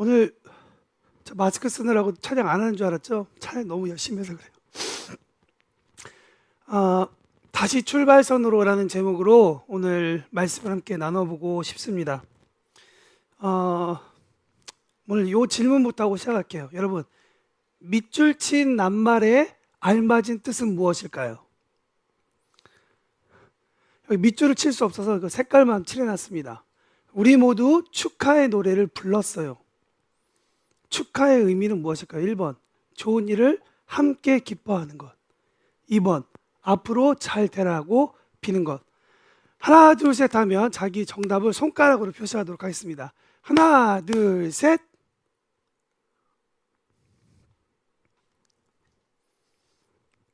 오늘 저 마스크 쓰느라고 촬영 안 하는 줄 알았죠? 촬영 너무 열심히 해서 그래요. 아, 다시 출발선으로라는 제목으로 오늘 말씀을 함께 나눠보고 싶습니다. 어, 오늘 이 질문부터 하고 시작할게요. 여러분, 밑줄 친 낱말의 알맞은 뜻은 무엇일까요? 여기 밑줄을 칠 수 없어서 그 색깔만 칠해놨습니다. 우리 모두 축하의 노래를 불렀어요. 축하의 의미는 무엇일까요? 1번, 좋은 일을 함께 기뻐하는 것. 2번, 앞으로 잘 되라고 비는 것. 하나, 둘, 셋 하면 자기 정답을 손가락으로 표시하도록 하겠습니다. 하나, 둘, 셋.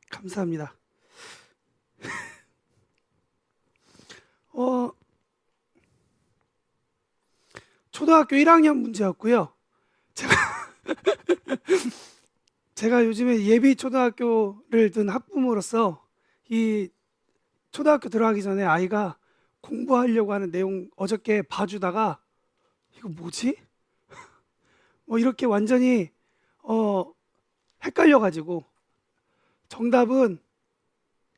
감사합니다. 초등학교 1학년 문제였고요. 제가 요즘에 예비 초등학교를 든 학부모로서 이 초등학교 들어가기 전에 아이가 공부하려고 하는 내용 어저께 봐주다가 이거 뭐지? 이렇게 완전히 헷갈려가지고 정답은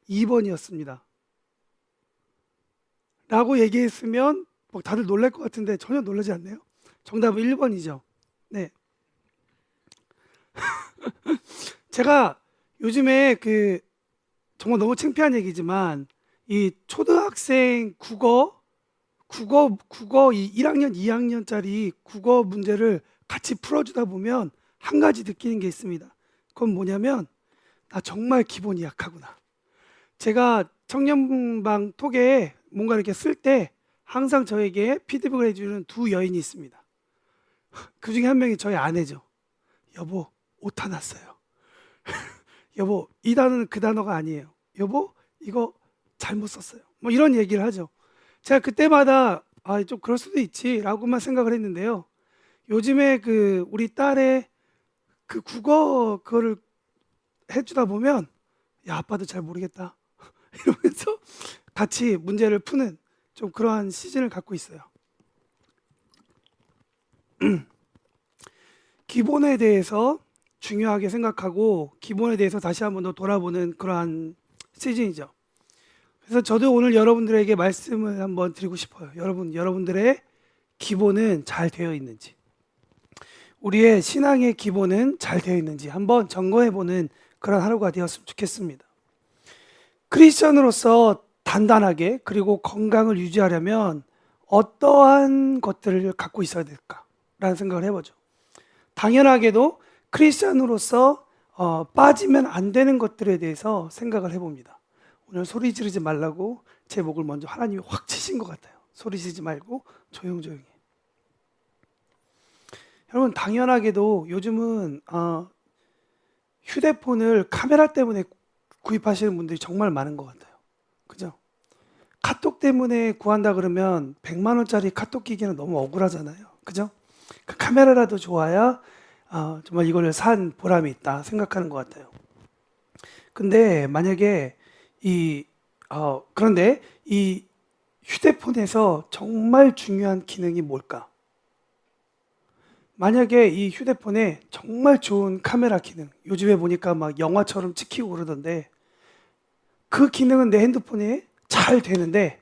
2번이었습니다. 라고 얘기했으면 뭐 다들 놀랄 것 같은데 전혀 놀라지 않네요. 정답은 1번이죠. 네. 제가 요즘에 정말 너무 창피한 얘기지만 이 초등학생 국어 이 1학년, 2학년짜리 국어 문제를 같이 풀어주다 보면 한 가지 느끼는 게 있습니다. 그건 뭐냐면 나 정말 기본이 약하구나. 제가 청년방 톡에 뭔가 이렇게 쓸 때 항상 저에게 피드백을 해주는 두 여인이 있습니다. 그 중에 한 명이 저희 아내죠. 여보, 오타 났어요. 여보, 이 단어는 그 단어가 아니에요. 여보, 이거 잘못 썼어요. 뭐 이런 얘기를 하죠. 제가 그때마다 좀 그럴 수도 있지라고만 생각을 했는데요. 요즘에 우리 딸의 그 국어 그거를 해주다 보면 야, 아빠도 잘 모르겠다 이러면서 같이 문제를 푸는 좀 그러한 시즌을 갖고 있어요. 기본에 대해서 중요하게 생각하고 기본에 대해서 다시 한번 더 돌아보는 그러한 시즌이죠. 그래서 저도 오늘 여러분들에게 말씀을 한번 드리고 싶어요. 여러분들의 기본은 잘 되어 있는지, 우리의 신앙의 기본은 잘 되어 있는지 한번 점검해보는 그런 하루가 되었으면 좋겠습니다. 크리스천으로서 단단하게 그리고 건강을 유지하려면 어떠한 것들을 갖고 있어야 될까라는 생각을 해보죠. 당연하게도 크리스천으로서 빠지면 안 되는 것들에 대해서 생각을 해봅니다. 오늘 소리 지르지 말라고 제 목을 먼저 하나님이 확 치신 것 같아요. 소리 지르지 말고 조용조용히. 여러분, 당연하게도 요즘은 휴대폰을 카메라 때문에 구입하시는 분들이 정말 많은 것 같아요. 그죠? 카톡 때문에 구한다 그러면 100만 원짜리 카톡 기기는 너무 억울하잖아요. 그죠? 그 카메라라도 좋아야 정말 이걸 산 보람이 있다 생각하는 것 같아요. 근데 만약에 그런데 이 휴대폰에서 정말 중요한 기능이 뭘까? 만약에 이 휴대폰에 정말 좋은 카메라 기능, 요즘에 보니까 막 영화처럼 찍히고 그러던데 그 기능은 내 핸드폰에 잘 되는데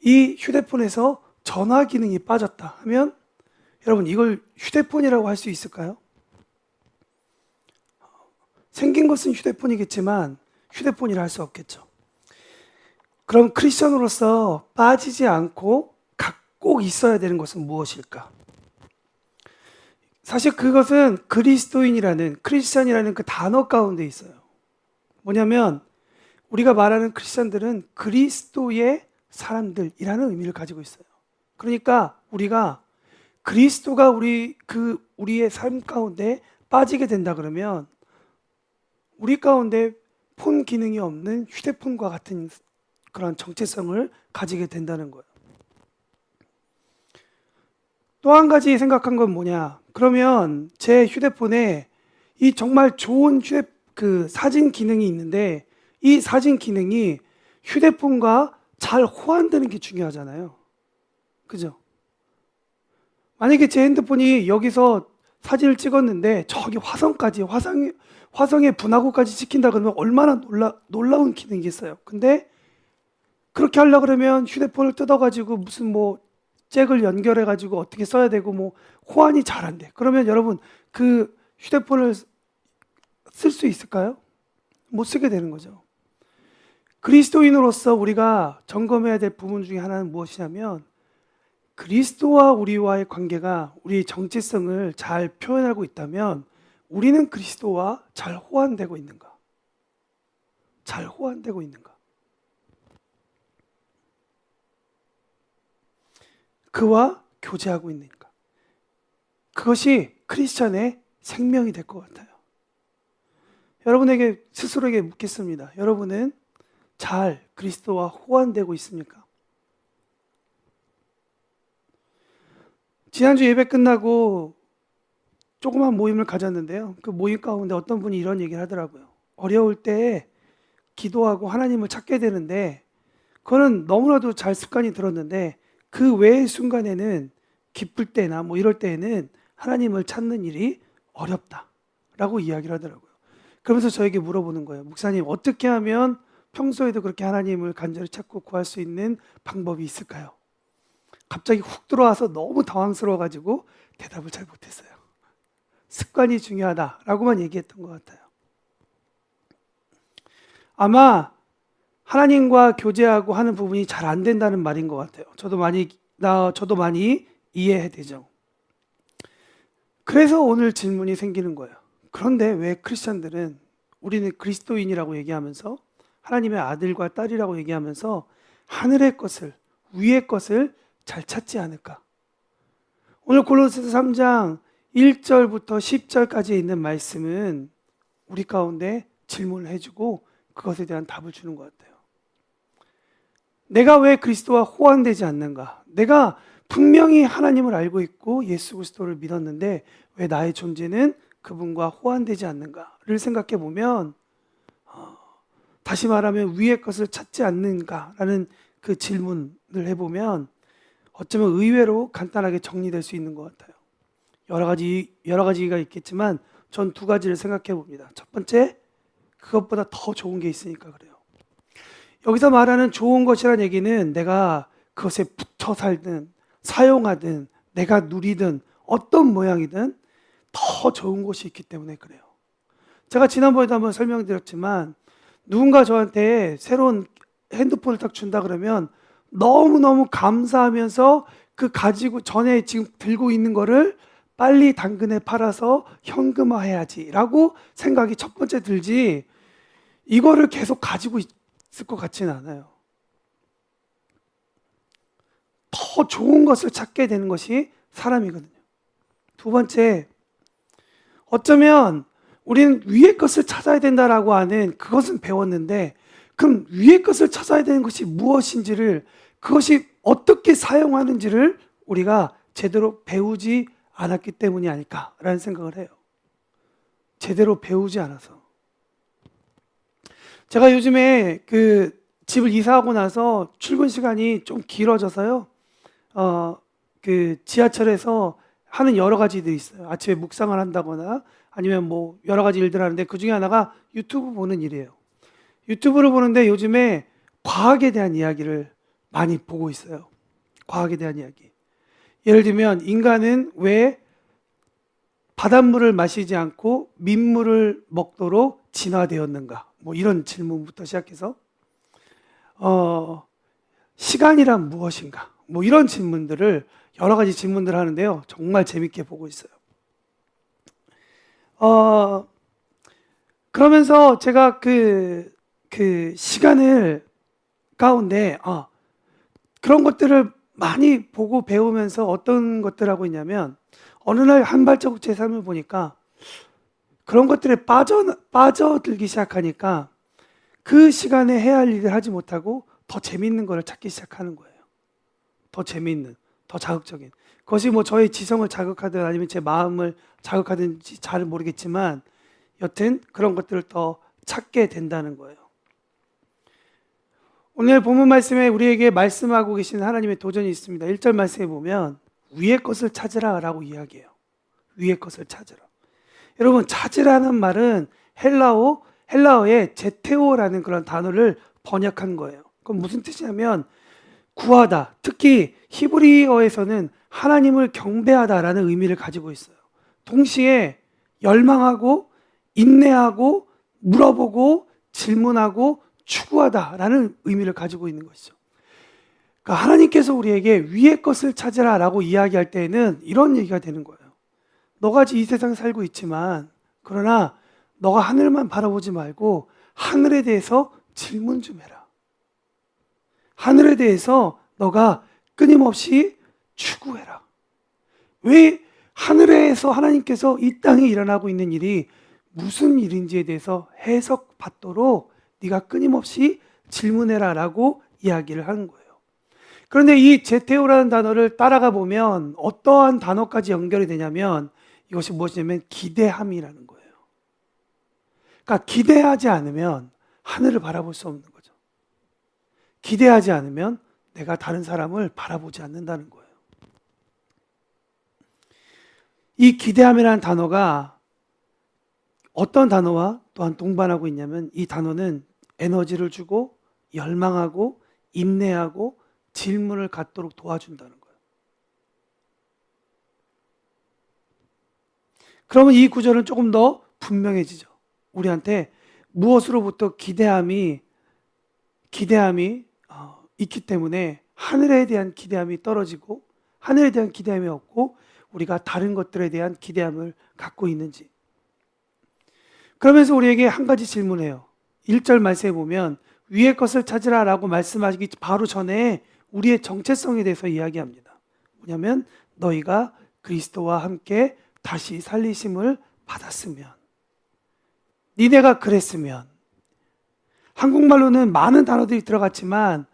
이 휴대폰에서 전화 기능이 빠졌다 하면 여러분, 이걸 휴대폰이라고 할 수 있을까요? 생긴 것은 휴대폰이겠지만 휴대폰이라 할 수 없겠죠. 그럼 크리스천으로서 빠지지 않고 꼭 있어야 되는 것은 무엇일까? 사실 그것은 크리스천이라는 그 단어 가운데 있어요. 뭐냐면 우리가 말하는 크리스천들은 그리스도의 사람들이라는 의미를 가지고 있어요. 그러니까 우리가 그리스도가 우리의 삶 가운데 빠지게 된다 그러면 우리 가운데 폰 기능이 없는 휴대폰과 같은 그런 정체성을 가지게 된다는 거예요. 또 한 가지 생각한 건 뭐냐? 그러면 제 휴대폰에 이 정말 좋은 사진 기능이 있는데 이 사진 기능이 휴대폰과 잘 호환되는 게 중요하잖아요. 그죠? 만약에 제 핸드폰이 여기서 사진을 찍었는데 저기 화성까지 화성의 분화구까지 찍힌다 그러면 얼마나 놀라운 기능이겠어요. 근데 그렇게 하려고 그러면 휴대폰을 뜯어가지고 무슨 뭐 잭을 연결해가지고 어떻게 써야 되고 뭐 호환이 잘 안 돼. 그러면 여러분 그 휴대폰을 쓸 수 있을까요? 못 쓰게 되는 거죠. 그리스도인으로서 우리가 점검해야 될 부분 중에 하나는 무엇이냐면 그리스도와 우리와의 관계가 우리의 정체성을 잘 표현하고 있다면 우리는 그리스도와 잘 호환되고 있는가? 잘 호환되고 있는가? 그와 교제하고 있는가? 그것이 크리스찬의 생명이 될 것 같아요. 여러분에게 스스로에게 묻겠습니다. 여러분은 잘 그리스도와 호환되고 있습니까? 지난주 예배 끝나고 조그만 모임을 가졌는데요. 그 모임 가운데 어떤 분이 이런 얘기를 하더라고요. 어려울 때 기도하고 하나님을 찾게 되는데 그거는 너무나도 잘 습관이 들었는데 그 외의 순간에는 기쁠 때나 뭐 이럴 때에는 하나님을 찾는 일이 어렵다라고 이야기를 하더라고요. 그러면서 저에게 물어보는 거예요. 목사님, 어떻게 하면 평소에도 그렇게 하나님을 간절히 찾고 구할 수 있는 방법이 있을까요? 갑자기 훅 들어와서 너무 당황스러워가지고 대답을 잘 못했어요. 습관이 중요하다라고만 얘기했던 것 같아요. 아마 하나님과 교제하고 하는 부분이 잘 안 된다는 말인 것 같아요. 저도 많이 이해되죠. 그래서 오늘 질문이 생기는 거예요. 그런데 왜 크리스천들은 우리는 그리스도인이라고 얘기하면서 하나님의 아들과 딸이라고 얘기하면서 하늘의 것을, 위의 것을 잘 찾지 않을까? 오늘 골로새서 3장 1절부터 10절까지 있는 말씀은 우리 가운데 질문을 해주고 그것에 대한 답을 주는 것 같아요. 내가 왜 그리스도와 호환되지 않는가? 내가 분명히 하나님을 알고 있고 예수 그리스도를 믿었는데 왜 나의 존재는 그분과 호환되지 않는가를 생각해 보면 다시 말하면 위의 것을 찾지 않는가라는 그 질문을 해보면 어쩌면 의외로 간단하게 정리될 수 있는 것 같아요. 여러 가지가 있겠지만 전 두 가지를 생각해 봅니다. 첫 번째, 그것보다 더 좋은 게 있으니까 그래요. 여기서 말하는 좋은 것이라는 얘기는 내가 그것에 붙어 살든 사용하든 내가 누리든 어떤 모양이든 더 좋은 것이 있기 때문에 그래요. 제가 지난번에도 한번 설명드렸지만 누군가 저한테 새로운 핸드폰을 딱 준다 그러면 너무너무 감사하면서 그 가지고 전에 지금 들고 있는 거를 빨리 당근에 팔아서 현금화해야지 라고 생각이 첫 번째 들지 이거를 계속 가지고 있을 것 같지는 않아요. 더 좋은 것을 찾게 되는 것이 사람이거든요. 두 번째, 어쩌면 우리는 위의 것을 찾아야 된다라고 하는 그것은 배웠는데 그럼 위의 것을 찾아야 되는 것이 무엇인지를 그것이 어떻게 사용하는지를 우리가 제대로 배우지 않았기 때문이 아닐까라는 생각을 해요. 제대로 배우지 않아서. 제가 요즘에 그 집을 이사하고 나서 출근 시간이 좀 길어져서요. 그 지하철에서 하는 여러 가지들이 있어요. 아침에 묵상을 한다거나 아니면 뭐 여러 가지 일들 하는데 그 중에 하나가 유튜브 보는 일이에요. 유튜브를 보는데 요즘에 과학에 대한 이야기를 많이 보고 있어요. 과학에 대한 이야기. 예를 들면 인간은 왜 바닷물을 마시지 않고 민물을 먹도록 진화되었는가? 뭐 이런 질문부터 시작해서 시간이란 무엇인가? 뭐 이런 질문들을 여러 가지 질문들을 하는데요. 정말 재밌게 보고 있어요. 그러면서 제가 그 시간을 가운데 그런 것들을 많이 보고 배우면서 어떤 것들 하고 있냐면 어느 날 한 발자국 제 삶을 보니까 그런 것들에 빠져들기 시작하니까 그 시간에 해야 할 일을 하지 못하고 더 재밌는 거를 찾기 시작하는 거예요. 더 재밌는, 더 자극적인. 그것이 뭐 저의 지성을 자극하든 아니면 제 마음을 자극하든지 잘 모르겠지만 여튼 그런 것들을 더 찾게 된다는 거예요. 오늘 본문 말씀에 우리에게 말씀하고 계신 하나님의 도전이 있습니다. 1절 말씀에 보면 위의 것을 찾으라라고 이야기해요. 위의 것을 찾으라. 여러분, 찾으라는 말은 헬라어의 제테오라는 그런 단어를 번역한 거예요. 그럼 무슨 뜻이냐면 구하다. 특히 히브리어에서는 하나님을 경배하다라는 의미를 가지고 있어요. 동시에 열망하고 인내하고 물어보고 질문하고 추구하다라는 의미를 가지고 있는 것이죠. 그러니까 하나님께서 우리에게 위의 것을 찾으라라고 이야기할 때에는 이런 얘기가 되는 거예요. 너가 이 세상 살고 있지만 그러나 너가 하늘만 바라보지 말고 하늘에 대해서 질문 좀 해라. 하늘에 대해서 너가 끊임없이 추구해라. 왜 하늘에서 하나님께서 이 땅에 일어나고 있는 일이 무슨 일인지에 대해서 해석받도록 네가 끊임없이 질문해라라고 이야기를 하는 거예요. 그런데 이 제테오라는 단어를 따라가 보면 어떠한 단어까지 연결이 되냐면 이것이 무엇이냐면 기대함이라는 거예요. 그러니까 기대하지 않으면 하늘을 바라볼 수 없는 거죠. 기대하지 않으면 내가 다른 사람을 바라보지 않는다는 거예요. 이 기대함이라는 단어가 어떤 단어와 또한 동반하고 있냐면 이 단어는 에너지를 주고 열망하고 인내하고 질문을 갖도록 도와준다는 거예요. 그러면 이 구절은 조금 더 분명해지죠. 우리한테 무엇으로부터 기대함이 있기 때문에 하늘에 대한 기대함이 떨어지고 하늘에 대한 기대함이 없고 우리가 다른 것들에 대한 기대함을 갖고 있는지. 그러면서 우리에게 한 가지 질문해요. 1절 말씀에 보면 위의 것을 찾으라라고 말씀하시기 바로 전에 우리의 정체성에 대해서 이야기합니다. 뭐냐면 너희가 그리스도와 함께 다시 살리심을 받았으면, 니네가 그랬으면. 한국말로는 많은 단어들이 들어갔지만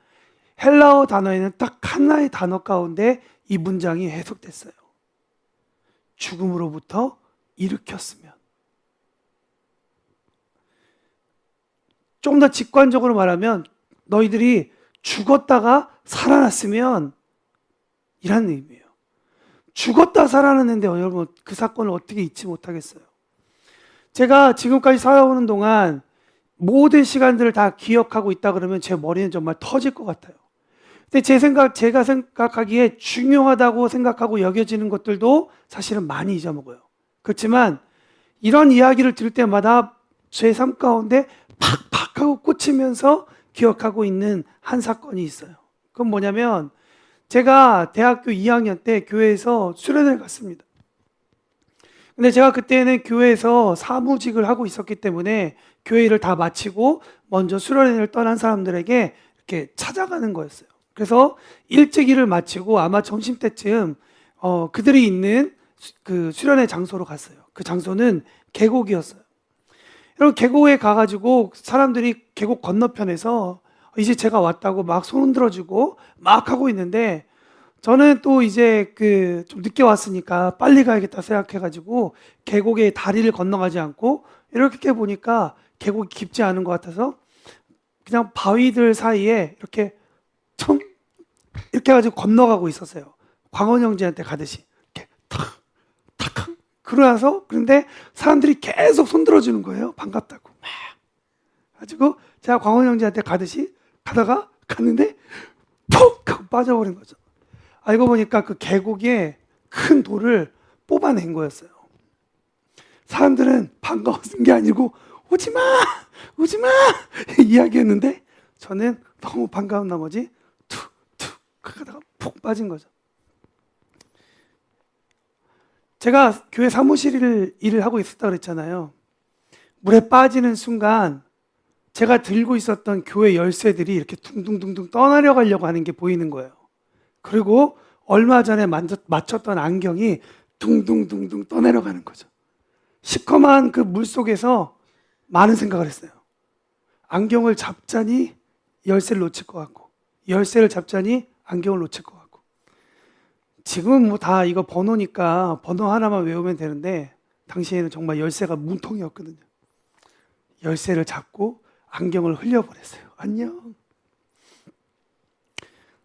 헬라어 단어에는 딱 하나의 단어 가운데 이 문장이 해석됐어요. 죽음으로부터 일으켰으면. 좀 더 직관적으로 말하면 너희들이 죽었다가 살아났으면 이라는 의미예요. 죽었다 살아났는데 여러분 그 사건을 어떻게 잊지 못하겠어요. 제가 지금까지 살아오는 동안 모든 시간들을 다 기억하고 있다 그러면 제 머리는 정말 터질 것 같아요. 근데 제가 생각하기에 중요하다고 생각하고 여겨지는 것들도 사실은 많이 잊어먹어요. 그렇지만 이런 이야기를 들을 때마다 제 삶 가운데 팍팍 하고 꽂히면서 기억하고 있는 한 사건이 있어요. 그건 뭐냐면 제가 대학교 2학년 때 교회에서 수련회를 갔습니다. 근데 제가 그때는 교회에서 사무직을 하고 있었기 때문에 교회 일을 다 마치고 먼저 수련회를 떠난 사람들에게 이렇게 찾아가는 거였어요. 그래서 일찍 일을 마치고 아마 점심때쯤 그들이 있는 그 수련회 장소로 갔어요. 그 장소는 계곡이었어요. 여러분 계곡에 가가지고 사람들이 계곡 건너편에서 이제 제가 왔다고 막 손 흔들어주고 막 하고 있는데 저는 또 이제 좀 늦게 왔으니까 빨리 가야겠다 생각해가지고 계곡에 다리를 건너가지 않고 이렇게 보니까 계곡이 깊지 않은 것 같아서 그냥 바위들 사이에 이렇게 이렇게 해가지고 건너가고 있었어요. 광원 형제한테 가듯이 이렇게 탁 그런데 사람들이 계속 손들어주는 거예요. 반갑다고 막. 가지고 제가 광원 형제한테 가듯이 갔는데 푹 하고 빠져버린 거죠. 알고 보니까 그 계곡에 큰 돌을 뽑아낸 거였어요. 사람들은 반가웠던 게 아니고 오지마 이야기했는데 저는 너무 반가운 나머지 툭 하다가 푹 빠진 거죠. 제가 교회 사무실 일을 하고 있었다고 그랬잖아요. 물에 빠지는 순간 제가 들고 있었던 교회 열쇠들이 이렇게 둥둥둥둥 떠나려 가려고 하는 게 보이는 거예요. 그리고 얼마 전에 맞췄던 안경이 둥둥둥둥 떠내려가는 거죠. 시커먼 그 물속에서 많은 생각을 했어요. 안경을 잡자니 열쇠를 놓칠 것 같고, 열쇠를 잡자니 안경을 놓칠 것 같고. 지금은 뭐 다 이거 번호니까 번호 하나만 외우면 되는데 당시에는 정말 열쇠가 문통이었거든요. 열쇠를 잡고 안경을 흘려버렸어요. 안녕.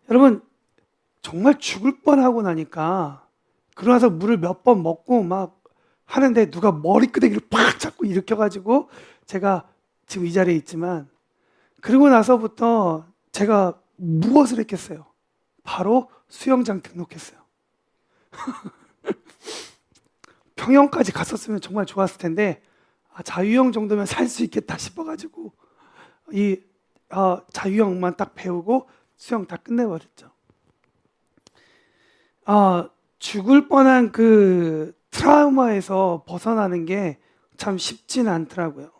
여러분, 정말 죽을 뻔하고 나니까 그러고 나서 물을 몇 번 먹고 막 하는데 누가 머리끄댕이를 팍 잡고 일으켜가지고 제가 지금 이 자리에 있지만, 그러고 나서부터 제가 무엇을 했겠어요? 바로 수영장 등록했어요. 평영까지 갔었으면 정말 좋았을 텐데 자유형 정도면 살 수 있겠다 싶어가지고 이 자유형만 딱 배우고 수영 다 끝내버렸죠. 죽을 뻔한 그 트라우마에서 벗어나는 게 참 쉽지는 않더라고요.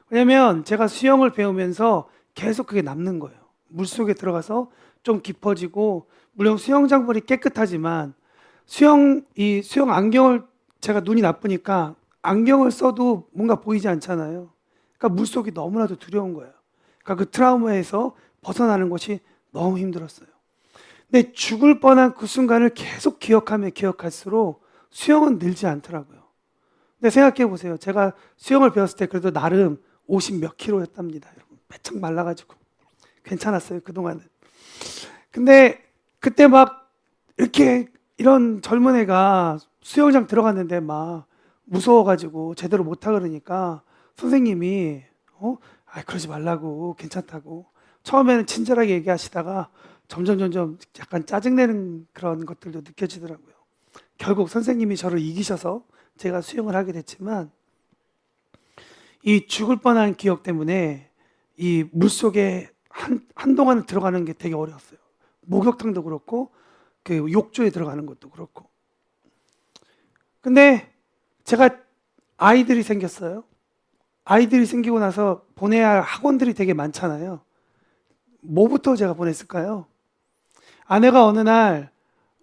왜냐면 제가 수영을 배우면서 계속 그게 남는 거예요. 물속에 들어가서 좀 깊어지고, 물론 수영장 물이 깨끗하지만 이 수영 안경을, 제가 눈이 나쁘니까 안경을 써도 뭔가 보이지 않잖아요. 그러니까 물속이 너무나도 두려운 거예요. 그러니까 그 트라우마에서 벗어나는 것이 너무 힘들었어요. 근데 죽을 뻔한 그 순간을 계속 기억하면 기억할수록 수영은 늘지 않더라고요. 근데 생각해 보세요. 제가 수영을 배웠을 때 그래도 나름 50 몇 킬로였답니다. 여러분, 빼짝 말라가지고 괜찮았어요, 그동안은. 근데 그때 막 이렇게 이런 젊은 애가 수영장 들어갔는데 막 무서워가지고 제대로 못하 그러니까 선생님이 그러지 말라고, 괜찮다고 처음에는 친절하게 얘기하시다가 점점 약간 짜증내는 그런 것들도 느껴지더라고요. 결국 선생님이 저를 이기셔서 제가 수영을 하게 됐지만, 이 죽을 뻔한 기억 때문에 이 물속에 한동안 들어가는 게 되게 어려웠어요. 목욕탕도 그렇고 그 욕조에 들어가는 것도 그렇고. 근데 제가 아이들이 생겼어요. 아이들이 생기고 나서 보내야 할 학원들이 되게 많잖아요. 뭐부터 제가 보냈을까요? 아내가 어느 날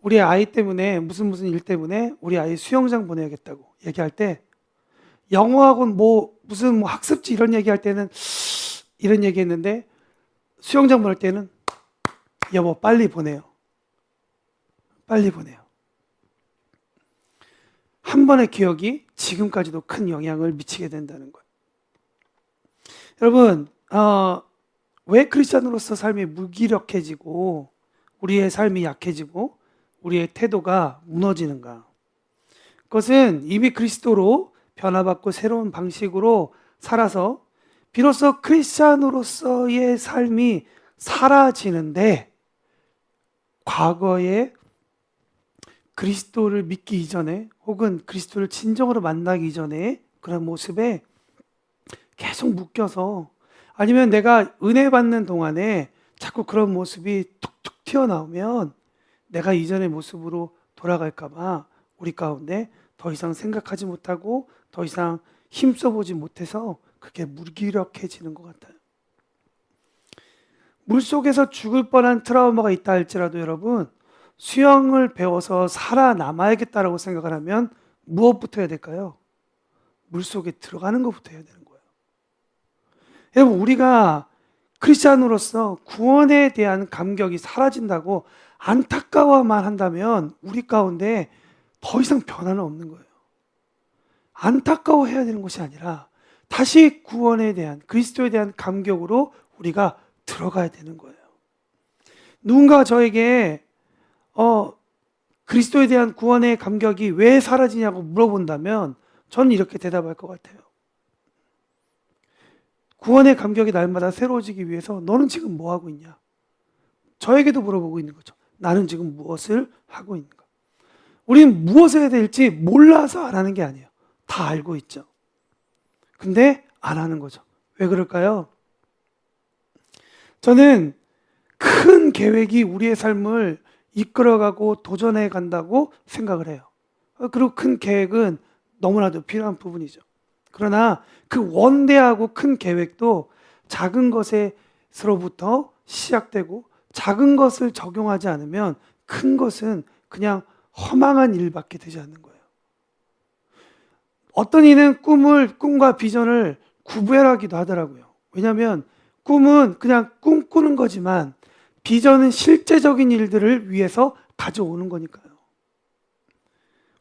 우리 아이 때문에 무슨 일 때문에 우리 아이 수영장 보내야겠다고 얘기할 때, 영어학원 무슨 학습지 이런 얘기할 때는 이런 얘기했는데, 수영장 보낼 때는 여보 빨리 보내요. 빨리 보내요. 한 번의 기억이 지금까지도 큰 영향을 미치게 된다는 거예요. 여러분, 왜 크리스천으로서 삶이 무기력해지고 우리의 삶이 약해지고 우리의 태도가 무너지는가? 그것은 이미 그리스도로 변화받고 새로운 방식으로 살아서 비로소 크리스천으로서의 삶이 사라지는데, 과거에 그리스도를 믿기 이전에 혹은 그리스도를 진정으로 만나기 이전에 그런 모습에 계속 묶여서, 아니면 내가 은혜 받는 동안에 자꾸 그런 모습이 툭툭 튀어나오면 내가 이전의 모습으로 돌아갈까 봐 우리 가운데 더 이상 생각하지 못하고 더 이상 힘써보지 못해서 그게 무기력해지는 것 같아요. 물속에서 죽을 뻔한 트라우마가 있다 할지라도 여러분, 수영을 배워서 살아남아야겠다라고 생각을 하면 무엇부터 해야 될까요? 물속에 들어가는 것부터 해야 되는 거예요. 여러분, 우리가 크리스찬으로서 구원에 대한 감격이 사라진다고 안타까워만 한다면 우리 가운데 더 이상 변화는 없는 거예요. 안타까워해야 되는 것이 아니라 다시 구원에 대한, 그리스도에 대한 감격으로 우리가 들어가야 되는 거예요. 누군가 저에게 그리스도에 대한 구원의 감격이 왜 사라지냐고 물어본다면 저는 이렇게 대답할 것 같아요. 구원의 감격이 날마다 새로워지기 위해서 너는 지금 뭐 하고 있냐? 저에게도 물어보고 있는 거죠. 나는 지금 무엇을 하고 있는가? 우리는 무엇을 해야 될지 몰라서 안 하는 게 아니에요. 다 알고 있죠. 근데 안 하는 거죠. 왜 그럴까요? 저는 큰 계획이 우리의 삶을 이끌어가고 도전해 간다고 생각을 해요. 그리고 큰 계획은 너무나도 필요한 부분이죠. 그러나 그 원대하고 큰 계획도 작은 것에서부터 시작되고 작은 것을 적용하지 않으면 큰 것은 그냥 허망한 일밖에 되지 않는 거예요. 어떤 이는 꿈과 비전을 구별하기도 하더라고요. 왜냐하면 꿈은 그냥 꿈꾸는 거지만 비전은 실제적인 일들을 위해서 가져오는 거니까요.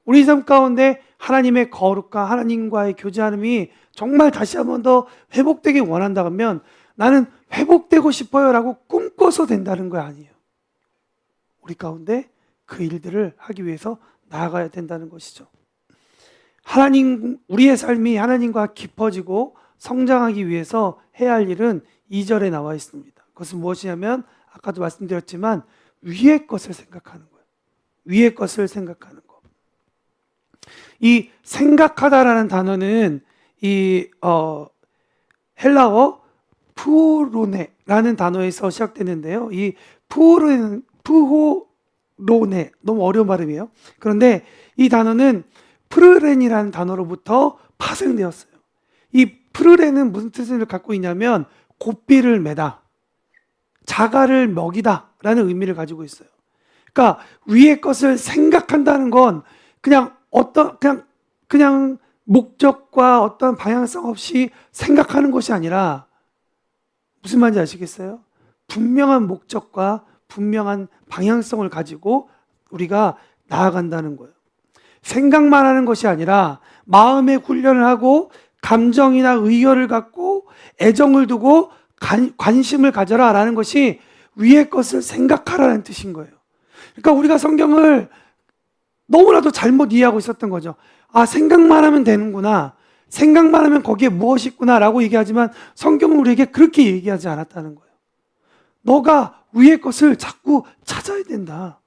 우리 삶 가운데 하나님의 거룩과 하나님과의 교제함이 정말 다시 한 번 더 회복되길 원한다면 나는 회복되고 싶어요 라고 꿈꿔서 된다는 거 아니에요. 우리 가운데 그 일들을 하기 위해서 나아가야 된다는 것이죠. 우리의 삶이 하나님과 깊어지고 성장하기 위해서 해야 할 일은 2절에 나와 있습니다. 그것은 무엇이냐면 아까도 말씀드렸지만 위의 것을 생각하는 거예요. 위의 것을 생각하는 것. 이 생각하다라는 단어는 이 헬라어 푸로네라는 단어에서 시작되는데요. 이 푸호로네 너무 어려운 발음이에요. 그런데 이 단어는 프르렌이라는 단어로부터 파생되었어요. 이 프르렌은 무슨 뜻을 갖고 있냐면 고삐를 매다, 자갈을 먹이다 라는 의미를 가지고 있어요. 그러니까 위의 것을 생각한다는 건 그냥 그냥 목적과 어떤 방향성 없이 생각하는 것이 아니라 무슨 말인지 아시겠어요? 분명한 목적과 분명한 방향성을 가지고 우리가 나아간다는 거예요. 생각만 하는 것이 아니라 마음의 훈련을 하고 감정이나 의견을 갖고 애정을 두고 관심을 가져라 라는 것이 위의 것을 생각하라는 뜻인 거예요. 그러니까 우리가 성경을 너무나도 잘못 이해하고 있었던 거죠. 아, 생각만 하면 되는구나. 생각만 하면 거기에 무엇이 있구나 라고 얘기하지만 성경은 우리에게 그렇게 얘기하지 않았다는 거예요. 너가 위의 것을 자꾸 찾아야 된다.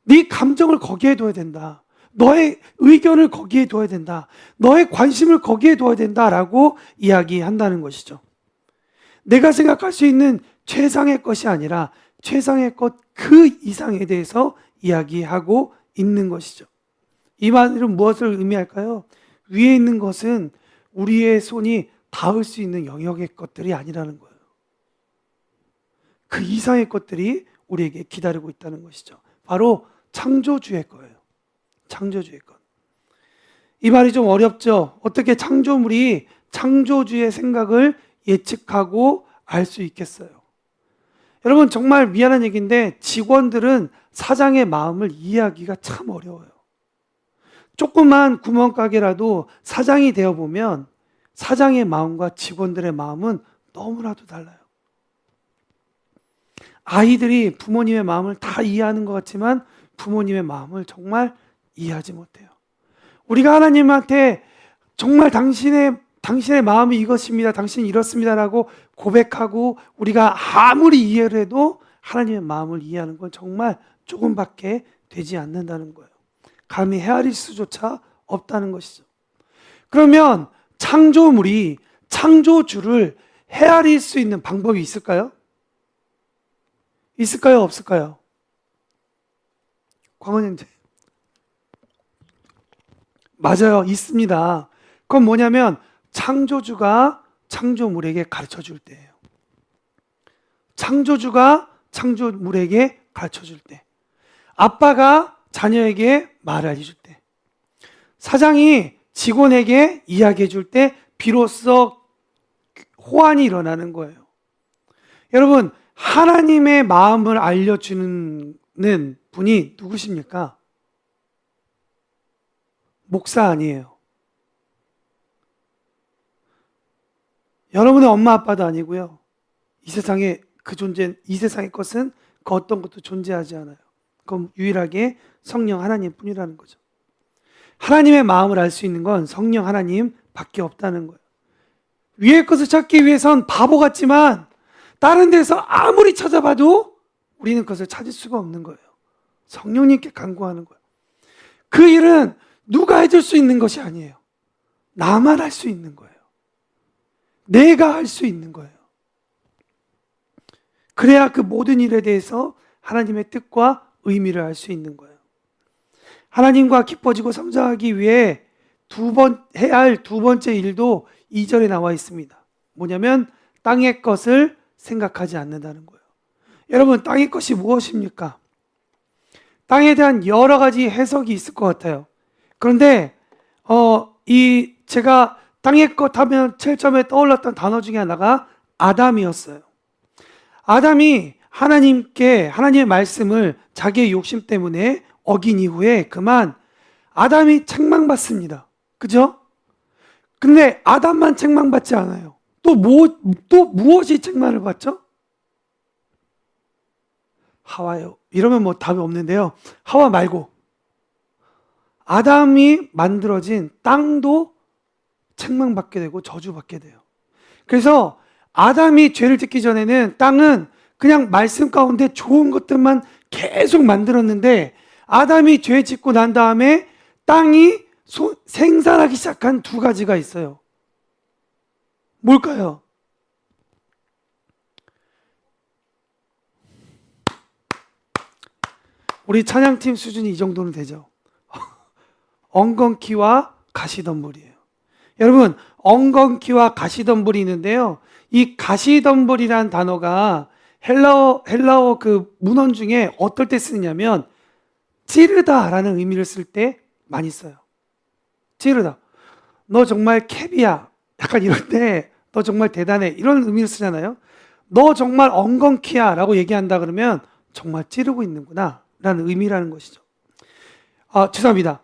네 감정을 거기에 둬야 된다. 너의 의견을 거기에 둬야 된다. 너의 관심을 거기에 둬야 된다라고 이야기한다는 것이죠. 내가 생각할 수 있는 최상의 것이 아니라 최상의 것 그 이상에 대해서 이야기하고 있는 것이죠. 이 말은 무엇을 의미할까요? 위에 있는 것은 우리의 손이 닿을 수 있는 영역의 것들이 아니라는 거예요. 그 이상의 것들이 우리에게 기다리고 있다는 것이죠. 바로 창조주의 거예요. 창조주의 것. 이 말이 좀 어렵죠? 어떻게 창조물이 창조주의 생각을 예측하고 알 수 있겠어요? 여러분, 정말 미안한 얘기인데 직원들은 사장의 마음을 이해하기가 참 어려워요. 조그만 구멍가게라도 사장이 되어보면 사장의 마음과 직원들의 마음은 너무나도 달라요. 아이들이 부모님의 마음을 다 이해하는 것 같지만 부모님의 마음을 정말 이해하지 못해요. 우리가 하나님한테 정말 당신의 마음이 이것입니다, 당신이 이렇습니다라고 고백하고 우리가 아무리 이해를 해도 하나님의 마음을 이해하는 건 정말 조금밖에 되지 않는다는 거예요. 감히 헤아릴 수조차 없다는 것이죠. 그러면 창조물이 창조주를 헤아릴 수 있는 방법이 있을까요? 있을까요? 없을까요? 광원 형제. 맞아요. 있습니다. 그건 뭐냐면 창조주가 창조물에게 가르쳐 줄 때예요. 창조주가 창조물에게 가르쳐 줄 때. 아빠가 자녀에게 말을 해줄 때. 사장이 직원에게 이야기해 줄 때 비로소 호환이 일어나는 거예요. 여러분, 하나님의 마음을 알려주는 분이 누구십니까? 목사 아니에요. 여러분의 엄마 아빠도 아니고요. 이 세상의 것은 그 어떤 것도 존재하지 않아요. 그건 유일하게 성령 하나님 뿐이라는 거죠. 하나님의 마음을 알 수 있는 건 성령 하나님 밖에 없다는 거예요. 위의 것을 찾기 위해선 바보 같지만 다른 데서 아무리 찾아봐도 우리는 그것을 찾을 수가 없는 거예요. 성령님께 간구하는 거예요. 그 일은 누가 해줄 수 있는 것이 아니에요. 나만 할 수 있는 거예요. 내가 할 수 있는 거예요. 그래야 그 모든 일에 대해서 하나님의 뜻과 의미를 알 수 있는 거예요. 하나님과 깊어지고 성장하기 위해 해야 할 두 번째 일도 2절에 나와 있습니다. 뭐냐면 땅의 것을 생각하지 않는다는 거예요. 여러분, 땅의 것이 무엇입니까? 땅에 대한 여러 가지 해석이 있을 것 같아요. 그런데 제가 땅의 것 하면 제일 처음에 떠올랐던 단어 중에 하나가 아담이었어요. 아담이 하나님의 말씀을 자기의 욕심 때문에 어긴 이후에 그만 아담이 책망받습니다. 그죠? 근데 아담만 책망받지 않아요. 또 무엇이 책망을 받죠? 이러면 뭐 답이 없는데요. 하와 말고 아담이 만들어진 땅도 책망받게 되고 저주받게 돼요. 그래서 아담이 죄를 짓기 전에는 땅은 그냥 말씀 가운데 좋은 것들만 계속 만들었는데, 아담이 죄 짓고 난 다음에 땅이 생산하기 시작한 두 가지가 있어요. 뭘까요? 우리 찬양팀 수준이 이 정도는 되죠. 엉겅퀴와 가시덤불이에요. 여러분, 엉겅퀴와 가시덤불이 있는데요. 이 가시덤불이라는 단어가 헬라어 그 문헌 중에 어떨 때 쓰느냐면 찌르다라는 의미를 쓸 때 많이 써요. 찌르다. 너 정말 캡이야. 약간 이럴 때 너 정말 대단해. 이런 의미를 쓰잖아요. 너 정말 엉겅퀴야 라고 얘기한다 그러면 정말 찌르고 있는구나 라는 의미라는 것이죠. 죄송합니다.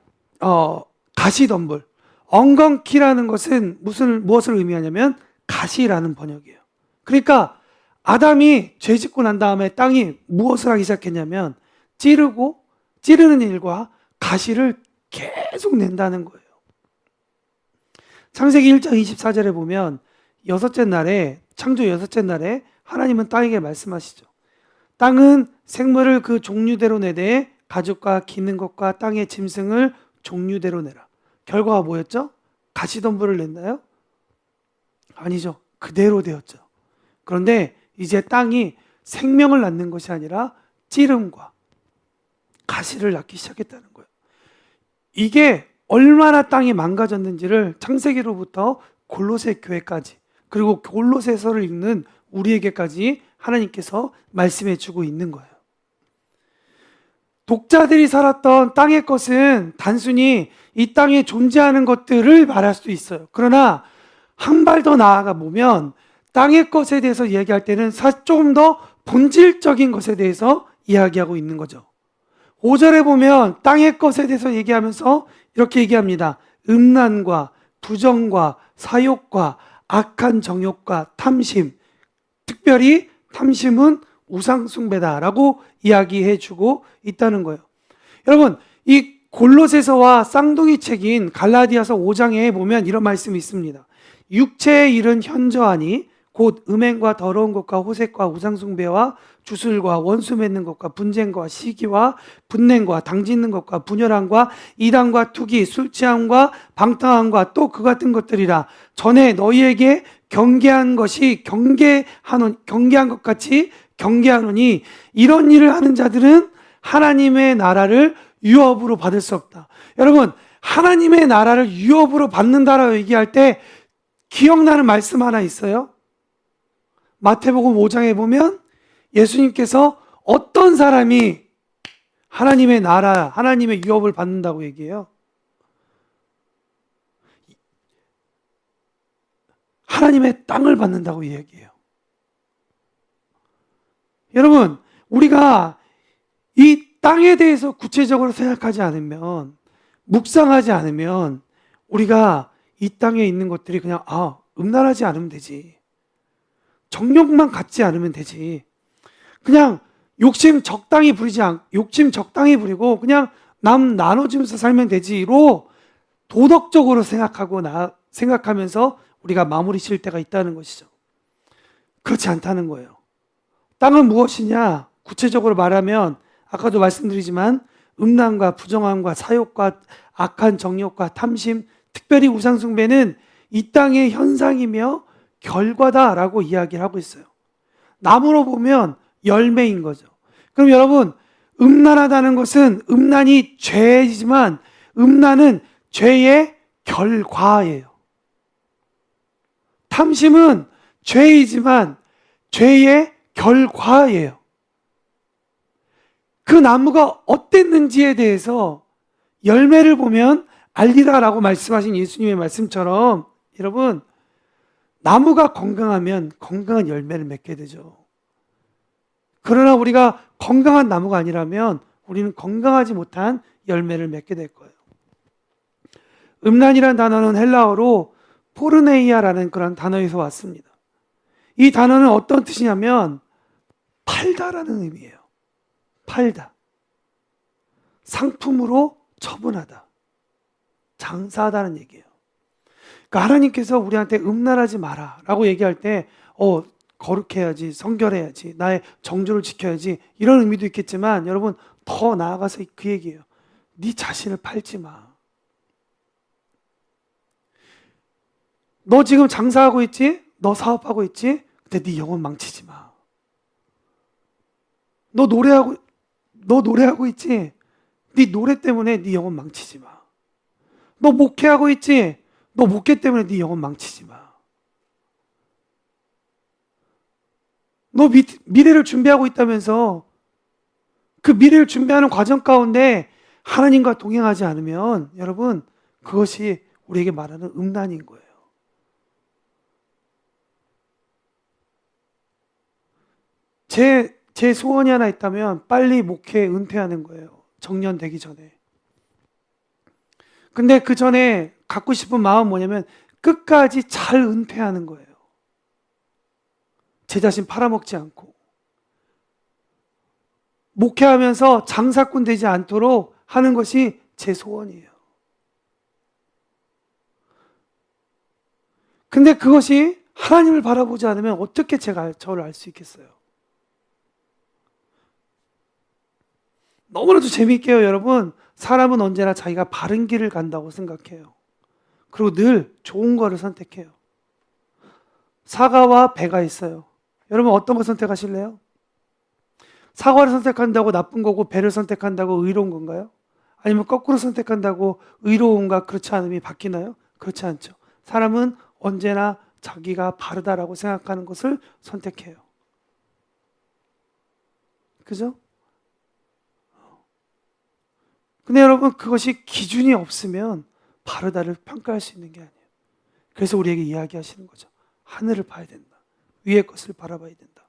가시덤불. 엉겅퀴라는 것은 무엇을 의미하냐면 가시라는 번역이에요. 그러니까 아담이 죄 짓고 난 다음에 땅이 무엇을 하기 시작했냐면 찌르는 일과 가시를 계속 낸다는 거예요. 창세기 1장 24절에 보면 창조 여섯째 날에 하나님은 땅에게 말씀하시죠. 땅은 생물을 그 종류대로 내되 가죽과 기는 것과 땅의 짐승을 종류대로 내라. 결과가 뭐였죠? 가시덤불을 냈나요? 아니죠. 그대로 되었죠. 그런데 이제 땅이 생명을 낳는 것이 아니라 찌름과 가시를 낳기 시작했다는 거예요. 이게 얼마나 땅이 망가졌는지를 창세기로부터 골로새 교회까지, 그리고 골로새서를 읽는 우리에게까지 하나님께서 말씀해 주고 있는 거예요. 독자들이 살았던 땅의 것은 단순히 이 땅에 존재하는 것들을 말할 수도 있어요. 그러나 한 발 더 나아가 보면 땅의 것에 대해서 이야기할 때는 조금 더 본질적인 것에 대해서 이야기하고 있는 거죠. 5절에 보면 땅의 것에 대해서 얘기하면서 이렇게 얘기합니다. 음란과 부정과 사욕과 악한 정욕과 탐심, 특별히 탐심은 우상숭배다라고 이야기해 주고 있다는 거예요. 여러분, 이 골로새서와 쌍둥이 책인 갈라디아서 5장에 보면 이런 말씀이 있습니다. 육체의 일은 현저하니 곧 음행과 더러운 것과 호색과 우상숭배와 주술과 원수 맺는 것과 분쟁과 시기와 분냉과 당짓는 것과 분열함과 이단과 투기, 술취함과 방탕함과 또 그 같은 것들이라. 전에 너희에게 경계한 것 같이 경계하노니 이런 일을 하는 자들은 하나님의 나라를 유업으로 받을 수 없다. 여러분, 하나님의 나라를 유업으로 받는다라고 얘기할 때 기억나는 말씀 하나 있어요. 마태복음 5장에 보면 예수님께서 어떤 사람이 하나님의 나라, 하나님의 유업을 받는다고 얘기해요? 하나님의 땅을 받는다고 얘기해요. 여러분, 우리가 이 땅에 대해서 구체적으로 생각하지 않으면, 묵상하지 않으면 우리가 이 땅에 있는 것들이 그냥 음란하지 않으면 되지, 정욕만 갖지 않으면 되지, 그냥 욕심 적당히 부리고 그냥 남 나눠주면서 살면 되지로 도덕적으로 생각하면서 우리가 마무리 칠 때가 있다는 것이죠. 그렇지 않다는 거예요. 땅은 무엇이냐? 구체적으로 말하면 아까도 말씀드리지만 음란과 부정함과 사욕과 악한 정욕과 탐심, 특별히 우상숭배는 이 땅의 현상이며 결과다라고 이야기를 하고 있어요. 나무로 보면 열매인 거죠. 그럼 여러분, 음란하다는 것은 음란이 죄이지만 음란은 죄의 결과예요. 탐심은 죄이지만 죄의 결과예요. 그 나무가 어땠는지에 대해서 열매를 보면 알리라라고 말씀하신 예수님의 말씀처럼 여러분, 나무가 건강하면 건강한 열매를 맺게 되죠. 그러나 우리가 건강한 나무가 아니라면 우리는 건강하지 못한 열매를 맺게 될 거예요. 음란이라는 단어는 헬라어로 포르네이아라는 그런 단어에서 왔습니다. 이 단어는 어떤 뜻이냐면 팔다라는 의미예요. 팔다. 상품으로 처분하다. 장사하다는 얘기예요. 그러니까 하나님께서 우리한테 음란하지 마라 라고 얘기할 때 거룩해야지, 성결해야지, 나의 정조를 지켜야지, 이런 의미도 있겠지만 여러분, 더 나아가서 그 얘기예요. 네 자신을 팔지 마. 너 지금 장사하고 있지? 너 사업하고 있지? 근데 네 영혼 망치지 마. 너 노래하고 있지? 네 노래 때문에 네 영혼 망치지 마. 너 목회하고 있지? 너 목회 때문에 네 영혼 망치지 마. 너 미래를 준비하고 있다면서 그 미래를 준비하는 과정 가운데 하나님과 동행하지 않으면 여러분, 그것이 우리에게 말하는 음란인 거예요. 제 소원이 하나 있다면 빨리 목회 은퇴하는 거예요. 정년 되기 전에. 근데 그 전에 갖고 싶은 마음은 뭐냐면 끝까지 잘 은퇴하는 거예요. 제 자신 팔아먹지 않고. 목회하면서 장사꾼 되지 않도록 하는 것이 제 소원이에요. 근데 그것이 하나님을 바라보지 않으면 어떻게 제가 저를 알 수 있겠어요? 너무나도 재미있게요, 여러분. 사람은 언제나 자기가 바른 길을 간다고 생각해요. 그리고 늘 좋은 거를 선택해요. 사과와 배가 있어요. 여러분, 어떤 거 선택하실래요? 사과를 선택한다고 나쁜 거고 배를 선택한다고 의로운 건가요? 아니면 거꾸로 선택한다고 의로움과 그렇지 않음이 바뀌나요? 그렇지 않죠. 사람은 언제나 자기가 바르다라고 생각하는 것을 선택해요. 그죠? 근데 여러분, 그것이 기준이 없으면 바르다를 평가할 수 있는 게 아니에요. 그래서 우리에게 이야기하시는 거죠. 하늘을 봐야 된다. 위의 것을 바라봐야 된다.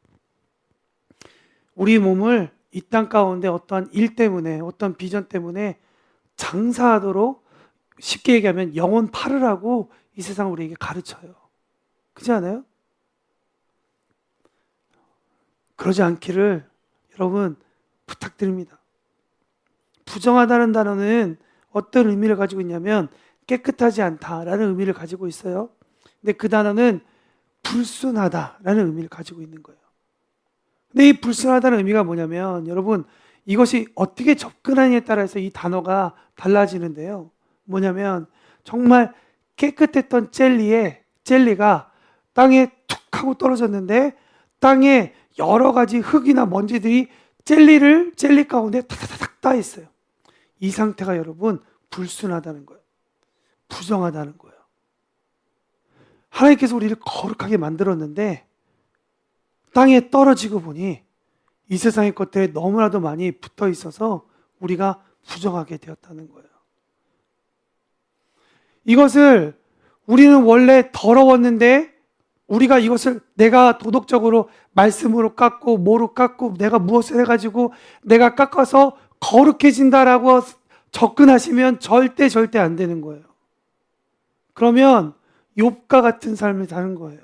우리 몸을 이 땅 가운데 어떠한 일 때문에, 어떤 비전 때문에 장사하도록, 쉽게 얘기하면 영혼 팔으라고 이 세상 우리에게 가르쳐요. 그렇지 않아요? 그러지 않기를 여러분 부탁드립니다. 부정하다는 단어는 어떤 의미를 가지고 있냐면 깨끗하지 않다라는 의미를 가지고 있어요. 근데 그 단어는 불순하다라는 의미를 가지고 있는 거예요. 근데 이 불순하다는 의미가 뭐냐면 여러분, 이것이 어떻게 접근하느냐에 따라서 이 단어가 달라지는데요. 뭐냐면 정말 깨끗했던 젤리가 땅에 툭 하고 떨어졌는데 땅에 여러 가지 흙이나 먼지들이 젤리 가운데 타타타닥 따 있어요. 이 상태가 여러분 불순하다는 거예요. 부정하다는 거예요. 하나님께서 우리를 거룩하게 만들었는데 땅에 떨어지고 보니 이 세상의 것들에 너무나도 많이 붙어 있어서 우리가 부정하게 되었다는 거예요. 이것을 우리는 원래 더러웠는데 우리가 이것을 내가 도덕적으로 말씀으로 깎고 뭐로 깎고 내가 무엇을 해가지고 내가 깎아서 거룩해진다라고 접근하시면 절대 안 되는 거예요. 그러면 욥과 같은 삶을 사는 거예요.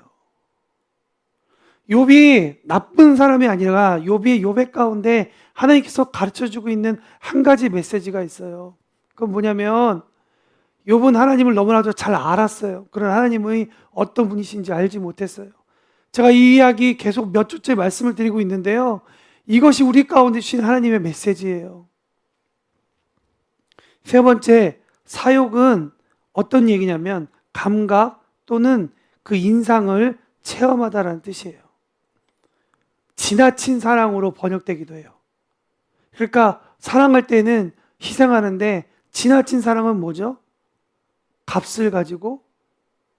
욥이 나쁜 사람이 아니라 욥의 가운데 하나님께서 가르쳐주고 있는 한 가지 메시지가 있어요. 그건 뭐냐면 욥은 하나님을 너무나도 잘 알았어요. 그러나 하나님의 어떤 분이신지 알지 못했어요. 제가 이 이야기 계속 몇 주째 말씀을 드리고 있는데요. 이것이 우리 가운데 주신 하나님의 메시지예요. 세 번째, 사욕은 어떤 얘기냐면 감각 또는 그 인상을 체험하다라는 뜻이에요. 지나친 사랑으로 번역되기도 해요. 그러니까 사랑할 때는 희생하는데 지나친 사랑은 뭐죠? 값을 가지고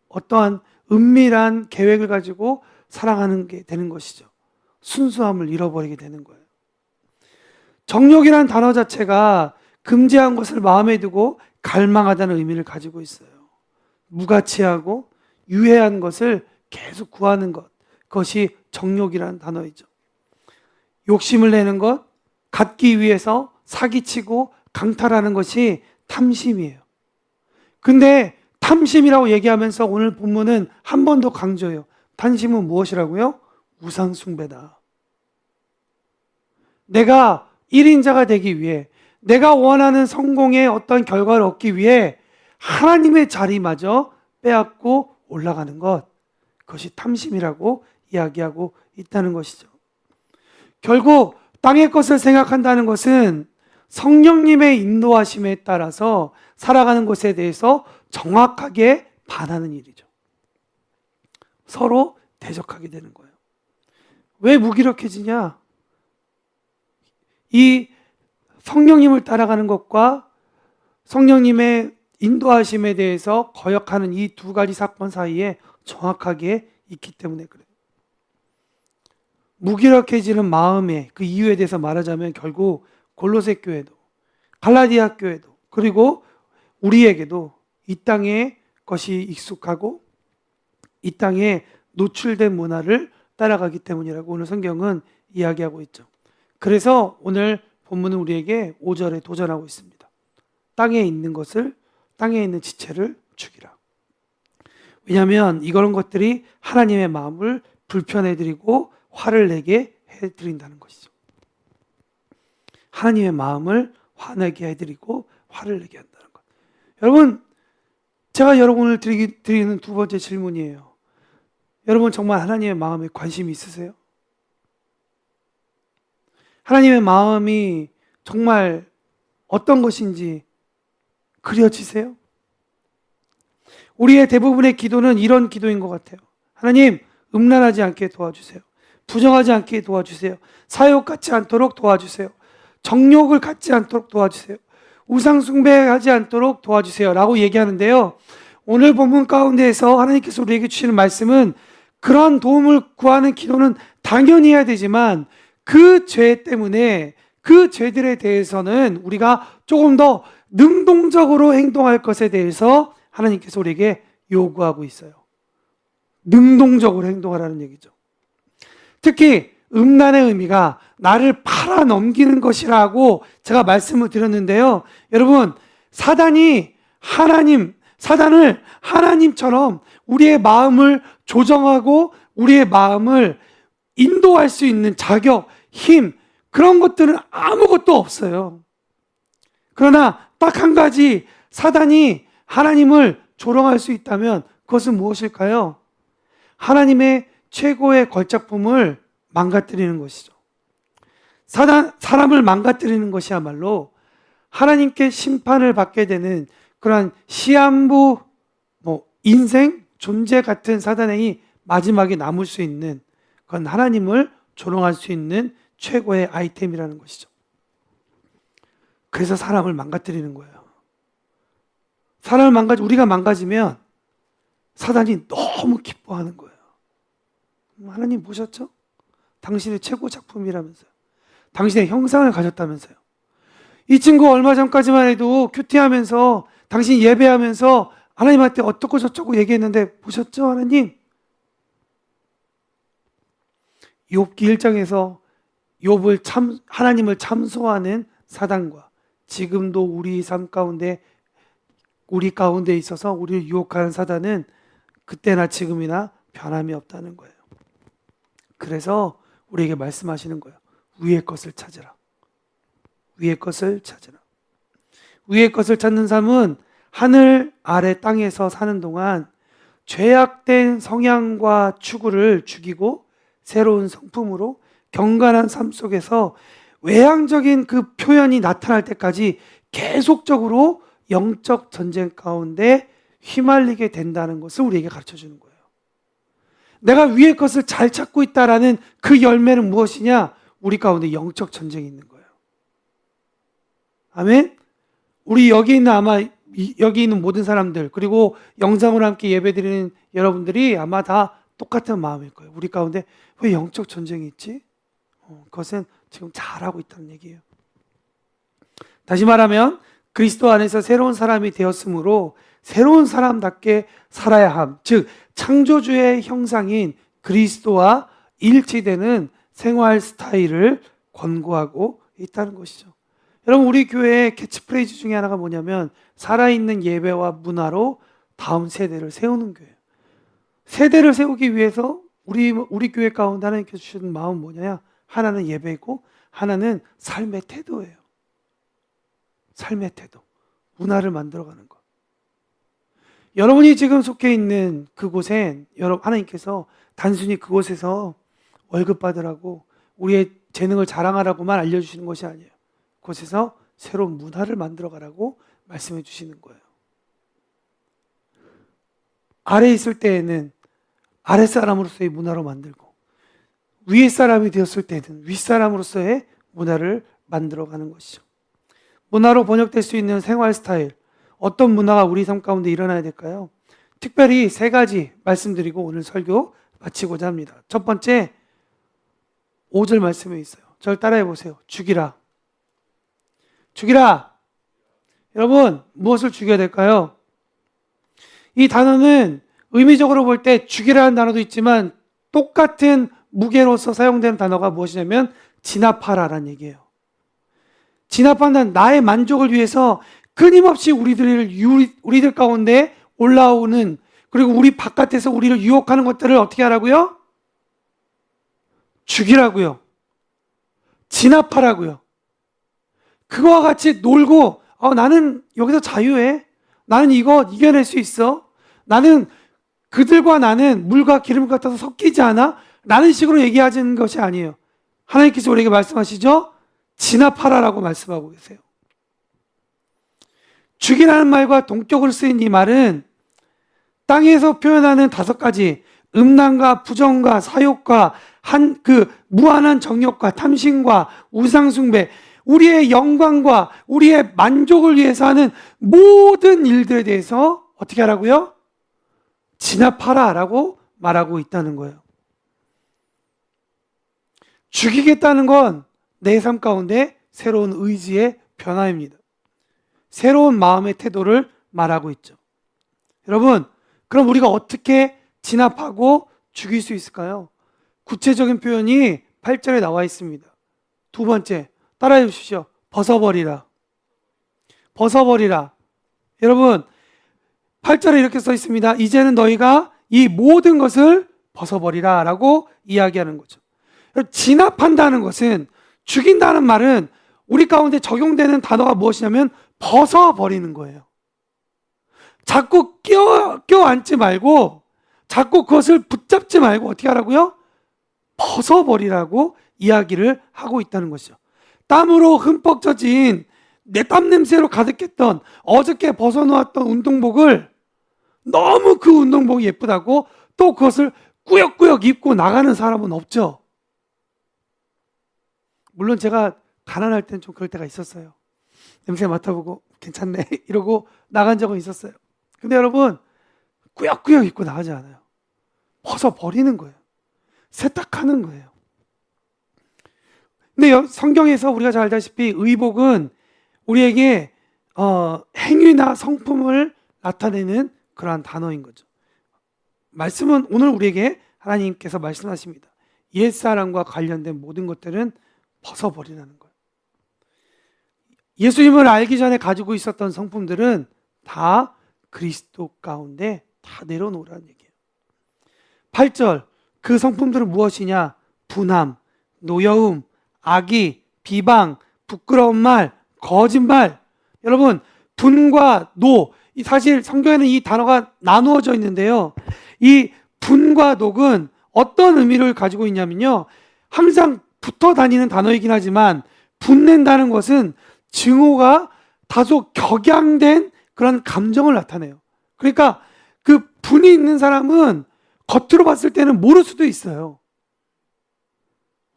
어떠한 은밀한 계획을 가지고 사랑하는 게 되는 것이죠. 순수함을 잃어버리게 되는 거예요. 정욕이라는 단어 자체가 금지한 것을 마음에 두고 갈망하다는 의미를 가지고 있어요. 무가치하고 유해한 것을 계속 구하는 것, 그것이 정욕이라는 단어이죠. 욕심을 내는 것, 갖기 위해서 사기치고 강탈하는 것이 탐심이에요. 근데 탐심이라고 얘기하면서 오늘 본문은 한 번 더 강조해요. 탐심은 무엇이라고요? 우상숭배다. 내가 1인자가 되기 위해, 내가 원하는 성공의 어떤 결과를 얻기 위해 하나님의 자리마저 빼앗고 올라가는 것, 그것이 탐심이라고 이야기하고 있다는 것이죠. 결국 땅의 것을 생각한다는 것은 성령님의 인도하심에 따라서 살아가는 것에 대해서 정확하게 반하는 일이죠. 서로 대적하게 되는 거예요. 왜 무기력해지냐? 이 성령님을 따라가는 것과 성령님의 인도하심에 대해서 거역하는 이 두 가지 사건 사이에 정확하게 있기 때문에 그래요. 무기력해지는 마음의 그 이유에 대해서 말하자면 결국 골로새 교회도, 갈라디아 교회도, 그리고 우리에게도 이 땅의 것이 익숙하고 이 땅에 노출된 문화를 따라가기 때문이라고 오늘 성경은 이야기하고 있죠. 그래서 오늘 본문은 우리에게 5절에 도전하고 있습니다. 땅에 있는 것을, 땅에 있는 지체를 죽이라. 왜냐하면 이런 것들이 하나님의 마음을 불편해드리고 화를 내게 해드린다는 것이죠. 하나님의 마음을 화내게 해드리고 화를 내게 한다는 것. 여러분, 제가 여러분을 드리는 두 번째 질문이에요. 여러분 정말 하나님의 마음에 관심이 있으세요? 하나님의 마음이 정말 어떤 것인지 그려지세요? 우리의 대부분의 기도는 이런 기도인 것 같아요. 하나님, 음란하지 않게 도와주세요. 부정하지 않게 도와주세요. 사욕 갖지 않도록 도와주세요. 정욕을 갖지 않도록 도와주세요. 우상 숭배하지 않도록 도와주세요 라고 얘기하는데요, 오늘 본문 가운데에서 하나님께서 우리에게 주시는 말씀은 그러한 도움을 구하는 기도는 당연히 해야 되지만 그 죄 때문에, 그 죄들에 대해서는 우리가 조금 더 능동적으로 행동할 것에 대해서 하나님께서 우리에게 요구하고 있어요. 능동적으로 행동하라는 얘기죠. 특히 음란의 의미가 나를 팔아 넘기는 것이라고 제가 말씀을 드렸는데요, 여러분, 사단을 하나님처럼 우리의 마음을 조정하고 우리의 마음을 인도할 수 있는 자격, 힘, 그런 것들은 아무것도 없어요. 그러나 딱 한 가지 사단이 하나님을 조롱할 수 있다면 그것은 무엇일까요? 하나님의 최고의 걸작품을 망가뜨리는 것이죠. 사람을 망가뜨리는 것이야말로 하나님께 심판을 받게 되는 그러한 시한부, 인생, 존재 같은 사단행이 마지막에 남을 수 있는, 그건 하나님을 조롱할 수 있는 최고의 아이템이라는 것이죠. 그래서 사람을 망가뜨리는 거예요. 우리가 망가지면 사단이 너무 기뻐하는 거예요. 하나님 보셨죠? 당신의 최고 작품이라면서요. 당신의 형상을 가졌다면서요. 이 친구 얼마 전까지만 해도 큐티하면서, 당신 예배하면서 하나님한테 어떻고 저쩌고 얘기했는데 보셨죠, 하나님? 욥기 1장에서 하나님을 참소하는 사단과 지금도 우리 삶 가운데, 우리 가운데 있어서 우리를 유혹하는 사단은 그때나 지금이나 변함이 없다는 거예요. 그래서 우리에게 말씀하시는 거예요. 위의 것을 찾으라. 위의 것을 찾으라. 위의 것을 찾는 삶은 하늘 아래 땅에서 사는 동안 죄악된 성향과 추구를 죽이고 새로운 성품으로 경건한 삶 속에서 외향적인 그 표현이 나타날 때까지 계속적으로 영적 전쟁 가운데 휘말리게 된다는 것을 우리에게 가르쳐 주는 거예요. 내가 위의 것을 잘 찾고 있다라는 그 열매는 무엇이냐? 우리 가운데 영적 전쟁이 있는 거예요. 아멘? 우리 여기 있는 모든 사람들, 그리고 영상으로 함께 예배드리는 여러분들이 아마 다 똑같은 마음일 거예요. 우리 가운데 왜 영적 전쟁이 있지? 그것은 지금 잘하고 있다는 얘기예요. 다시 말하면 그리스도 안에서 새로운 사람이 되었으므로 새로운 사람답게 살아야 함, 즉 창조주의 형상인 그리스도와 일치되는 생활 스타일을 권고하고 있다는 것이죠. 여러분, 우리 교회의 캐치프레이즈 중에 하나가 뭐냐면 살아있는 예배와 문화로 다음 세대를 세우는 교회예요. 세대를 세우기 위해서 우리 교회 가운데 하나님께서 주신 마음은 뭐냐? 하나는 예배이고 하나는 삶의 태도예요. 삶의 태도. 문화를 만들어가는 것. 여러분이 지금 속해 있는 그곳엔 하나님께서 단순히 그곳에서 월급 받으라고 우리의 재능을 자랑하라고만 알려주시는 것이 아니에요. 그곳에서 새로운 문화를 만들어가라고 말씀해 주시는 거예요. 아래에 있을 때에는 아랫사람으로서의 문화로 만들고 위에 사람이 되었을 때는 윗사람으로서의 문화를 만들어가는 것이죠. 문화로 번역될 수 있는 생활 스타일, 어떤 문화가 우리 삶 가운데 일어나야 될까요? 특별히 3가지 말씀드리고 오늘 설교 마치고자 합니다. 첫 번째, 5절 말씀에 있어요. 저를 따라해 보세요. 죽이라. 죽이라. 여러분, 무엇을 죽여야 될까요? 이 단어는 의미적으로 볼 때 죽이라는 단어도 있지만 똑같은 무게로서 사용되는 단어가 무엇이냐면 진압하라라는 얘기예요. 진압한다는 나의 만족을 위해서 끊임없이 우리들 가운데 올라오는, 그리고 우리 바깥에서 우리를 유혹하는 것들을 어떻게 하라고요? 죽이라고요. 진압하라고요. 그거와 같이 놀고 나는 여기서 자유해. 나는 이거 이겨낼 수 있어. 나는 그들과 나는 물과 기름 같아서 섞이지 않아. 라는 식으로 얘기하는 것이 아니에요. 하나님께서 우리에게 말씀하시죠? 진압하라라고 말씀하고 계세요. 죽이라는 말과 동격으로 쓰인 이 말은 땅에서 표현하는 5가지 음란과 부정과 사욕과 무한한 정욕과 탐심과 우상숭배, 우리의 영광과 우리의 만족을 위해서 하는 모든 일들에 대해서 어떻게 하라고요? 진압하라라고 말하고 있다는 거예요. 죽이겠다는 건 내 삶 가운데 새로운 의지의 변화입니다. 새로운 마음의 태도를 말하고 있죠. 여러분, 그럼 우리가 어떻게 진압하고 죽일 수 있을까요? 구체적인 표현이 8절에 나와 있습니다. 2번째, 따라해 주십시오. 벗어버리라. 벗어버리라. 여러분, 8절에 이렇게 써 있습니다. 이제는 너희가 이 모든 것을 벗어버리라 라고 이야기하는 거죠. 진압한다는 것은, 죽인다는 말은 우리 가운데 적용되는 단어가 무엇이냐면 벗어버리는 거예요. 자꾸 껴안지 말고, 자꾸 그것을 붙잡지 말고 어떻게 하라고요? 벗어버리라고 이야기를 하고 있다는 것이죠. 땀으로 흠뻑 젖은 내 땀 냄새로 가득했던 어저께 벗어놓았던 운동복을, 너무 그 운동복이 예쁘다고 또 그것을 꾸역꾸역 입고 나가는 사람은 없죠. 물론 제가 가난할 땐 좀 그럴 때가 있었어요. 냄새 맡아보고 괜찮네 이러고 나간 적은 있었어요. 근데 여러분, 꾸역꾸역 입고 나가지 않아요. 벗어버리는 거예요. 세탁하는 거예요. 근데 성경에서 우리가 잘 알다시피 의복은 우리에게 행위나 성품을 나타내는 그러한 단어인 거죠. 말씀은 오늘 우리에게 하나님께서 말씀하십니다. 옛사람과 관련된 모든 것들은 벗어버리라는 거예요. 예수님을 알기 전에 가지고 있었던 성품들은 다 그리스도 가운데 다 내려놓으라는 얘기예요. 8절, 그 성품들은 무엇이냐? 분함, 노여움, 악의, 비방, 부끄러운 말, 거짓말. 여러분, 분과 노, 사실 성경에는 이 단어가 나누어져 있는데요. 이 분과 녹은 어떤 의미를 가지고 있냐면요, 항상 붙어 다니는 단어이긴 하지만 분낸다는 것은 증오가 다소 격양된 그런 감정을 나타내요. 그러니까 그 분이 있는 사람은 겉으로 봤을 때는 모를 수도 있어요.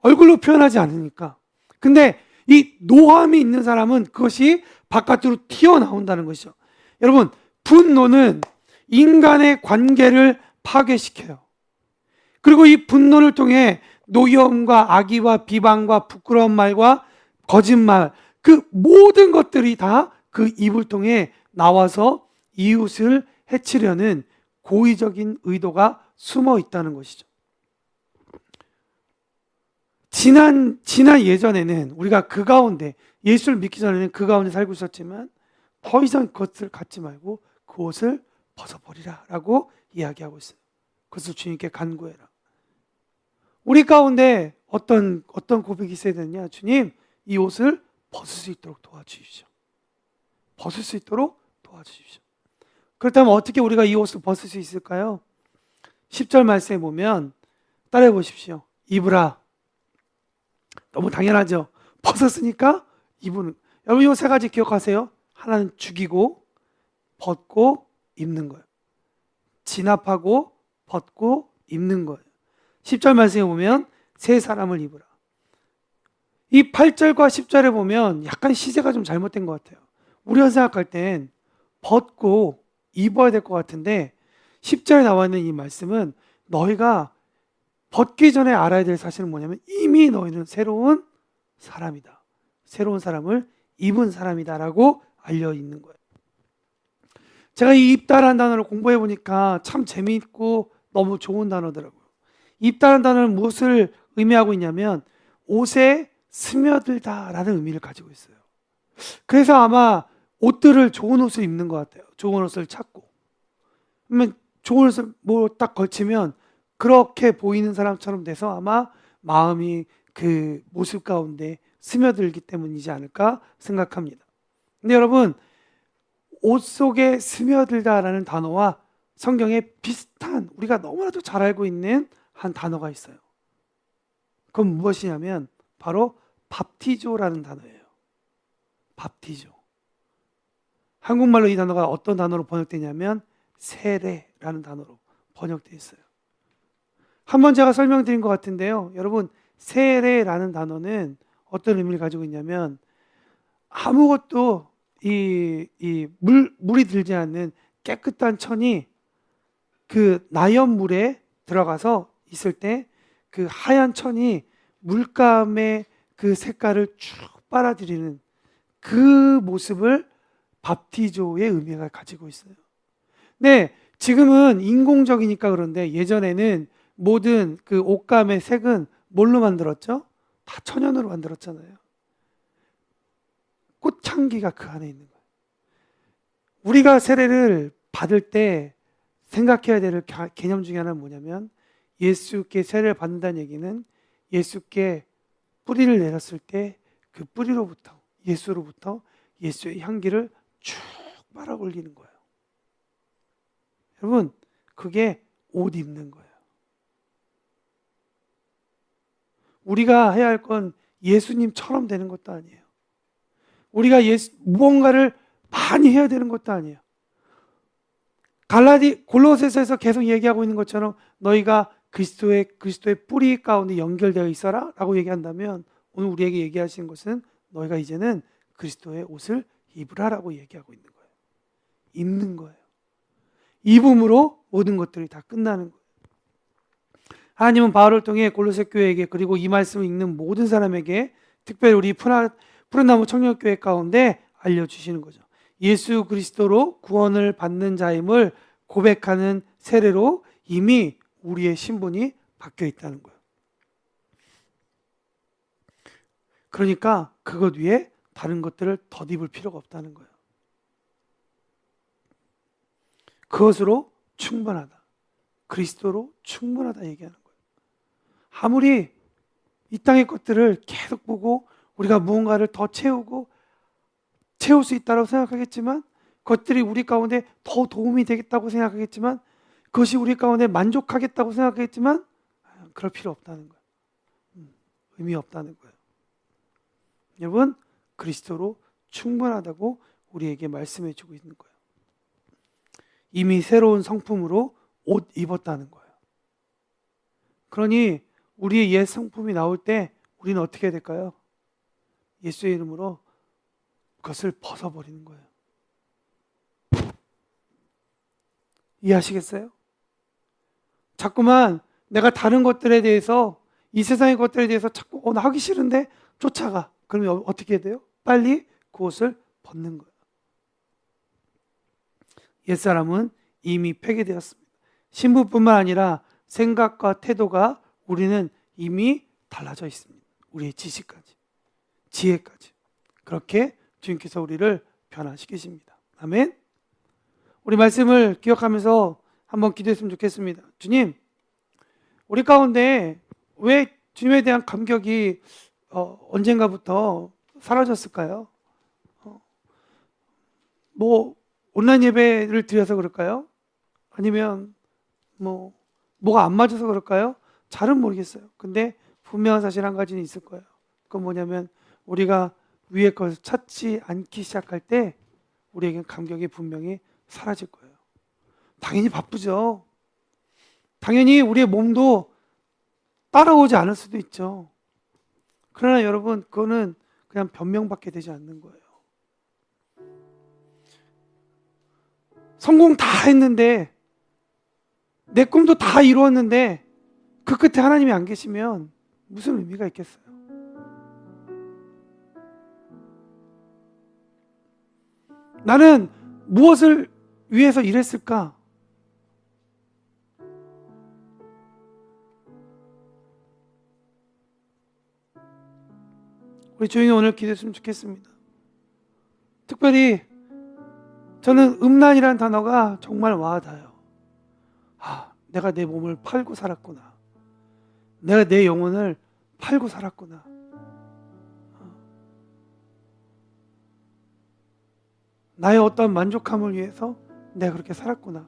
얼굴로 표현하지 않으니까. 근데 이 노함이 있는 사람은 그것이 바깥으로 튀어나온다는 것이죠. 여러분, 분노는 인간의 관계를 파괴시켜요. 그리고 이 분노를 통해 노여움과 악의와 비방과 부끄러운 말과 거짓말, 그 모든 것들이 다 그 입을 통해 나와서 이웃을 해치려는 고의적인 의도가 숨어 있다는 것이죠. 지난 예전에는 우리가 그 가운데, 예수를 믿기 전에는 그 가운데 살고 있었지만 더 이상 그것을 갖지 말고 그것을 벗어버리라 라고 이야기하고 있어요. 그것을 주님께 간구해라. 우리 가운데 어떤 고백이 있어야 되느냐? 주님, 이 옷을 벗을 수 있도록 도와주십시오. 벗을 수 있도록 도와주십시오. 그렇다면 어떻게 우리가 이 옷을 벗을 수 있을까요? 10절 말씀에 보면 따라해 보십시오. 입으라. 너무 당연하죠. 벗었으니까 입는. 여러분 이 세 가지 기억하세요. 하나는 죽이고 벗고 입는 거예요. 진압하고 벗고 입는 거예요. 10절 말씀에 보면 새 사람을 입으라. 이 8절과 10절에 보면 약간 시제가 좀 잘못된 것 같아요. 우리가 생각할 땐 벗고 입어야 될 것 같은데 10절에 나와 있는 이 말씀은 너희가 벗기 전에 알아야 될 사실은 뭐냐면 이미 너희는 새로운 사람이다. 새로운 사람을 입은 사람이다 라고 알려 있는 거예요. 제가 이 입다라는 단어를 공부해 보니까 참 재미있고 너무 좋은 단어더라고요. 입다라는 단어는 무엇을 의미하고 있냐면 옷에 스며들다 라는 의미를 가지고 있어요. 그래서 아마 옷들을 좋은 옷을 입는 것 같아요. 좋은 옷을 찾고. 그러면 좋은 옷을 뭐 딱 걸치면 그렇게 보이는 사람처럼 돼서 아마 마음이 그 모습 가운데 스며들기 때문이지 않을까 생각합니다. 근데 여러분, 옷 속에 스며들다라는 단어와 성경에 비슷한 우리가 너무나도 잘 알고 있는 한 단어가 있어요. 그건 무엇이냐면 바로 밥티조라는 단어예요. 밥티조. 한국말로 이 단어가 어떤 단어로 번역되냐면 세례라는 단어로 번역되어 있어요. 한번 제가 설명드린 것 같은데요. 여러분, 세례라는 단어는 어떤 의미를 가지고 있냐면 아무것도 물이 들지 않는 깨끗한 천이 그 나연물에 들어가서 있을 때 그 하얀 천이 물감의 그 색깔을 쭉 빨아들이는 그 모습을 밥티조의 의미가 가지고 있어요. 네, 지금은 인공적이니까 그런데 예전에는 모든 그 옷감의 색은 뭘로 만들었죠? 다 천연으로 만들었잖아요. 꽃향기가 그 안에 있는 거예요. 우리가 세례를 받을 때 생각해야 될 개념 중에 하나는 뭐냐면 예수께 세례를 받는다는 얘기는 예수께 뿌리를 내렸을 때 그 뿌리로부터 예수로부터 예수의 향기를 쭉 빨아 올리는 거예요. 여러분, 그게 옷 입는 거예요. 우리가 해야 할 건 예수님처럼 되는 것도 아니에요. 우리가 무언가를 많이 해야 되는 것도 아니에요. 골로새서에서 계속 얘기하고 있는 것처럼 너희가 그리스도의 뿌리 가운데 연결되어 있어라 라고 얘기한다면 오늘 우리에게 얘기하시는 것은 너희가 이제는 그리스도의 옷을 입으라 라고 얘기하고 있는 거예요. 입는 거예요. 입음으로 모든 것들이 다 끝나는 거예요. 하나님은 바울을 통해 골로새 교회에게 그리고 이 말씀을 읽는 모든 사람에게 특별히 우리 푸른나무 청년교회 가운데 알려주시는 거죠. 예수 그리스도로 구원을 받는 자임을 고백하는 세례로 이미 우리의 신분이 바뀌어 있다는 거예요. 그러니까 그것 위에 다른 것들을 덧입을 필요가 없다는 거예요. 그것으로 충분하다. 그리스도로 충분하다 얘기하는 거예요. 아무리 이 땅의 것들을 계속 보고 우리가 무언가를 더 채울 수 있다고 생각하겠지만 그것들이 우리 가운데 더 도움이 되겠다고 생각하겠지만 그것이 우리 가운데 만족하겠다고 생각하겠지만 그럴 필요 없다는 거예요. 의미 없다는 거예요. 여러분, 그리스도로 충분하다고 우리에게 말씀해 주고 있는 거예요. 이미 새로운 성품으로 옷 입었다는 거예요. 그러니 우리의 옛 성품이 나올 때 우리는 어떻게 해야 될까요? 예수의 이름으로 그것을 벗어버리는 거예요. 이해하시겠어요? 자꾸만 내가 다른 것들에 대해서 이 세상의 것들에 대해서 자꾸 나 하기 싫은데 쫓아가. 그러면 어떻게 해야 돼요? 빨리 그것을 벗는 거예요. 옛사람은 이미 폐기되었습니다. 신부뿐만 아니라 생각과 태도가 우리는 이미 달라져 있습니다. 우리의 지식까지, 지혜까지. 그렇게 주님께서 우리를 변화시키십니다. 아멘. 우리 말씀을 기억하면서 한번 기도했으면 좋겠습니다. 주님, 우리 가운데 왜 주님에 대한 감격이 언젠가부터 사라졌을까요? 뭐 온라인 예배를 드려서 그럴까요? 아니면 뭐가 안 맞아서 그럴까요? 잘은 모르겠어요. 근데 분명한 사실 한 가지는 있을 거예요. 그건 뭐냐면 우리가 위의 것을 찾지 않기 시작할 때 우리에겐 감격이 분명히 사라질 거예요. 당연히 바쁘죠. 당연히 우리의 몸도 따라오지 않을 수도 있죠. 그러나 여러분, 그거는 그냥 변명밖에 되지 않는 거예요. 성공 다 했는데, 내 꿈도 다 이루었는데 그 끝에 하나님이 안 계시면 무슨 의미가 있겠어요? 나는 무엇을 위해서 일했을까? 우리 조용히 오늘 기도했으면 좋겠습니다. 특별히 저는 음란이라는 단어가 정말 와닿아요. 내가 내 몸을 팔고 살았구나. 내가 내 영혼을 팔고 살았구나. 나의 어떤 만족함을 위해서 내가 그렇게 살았구나.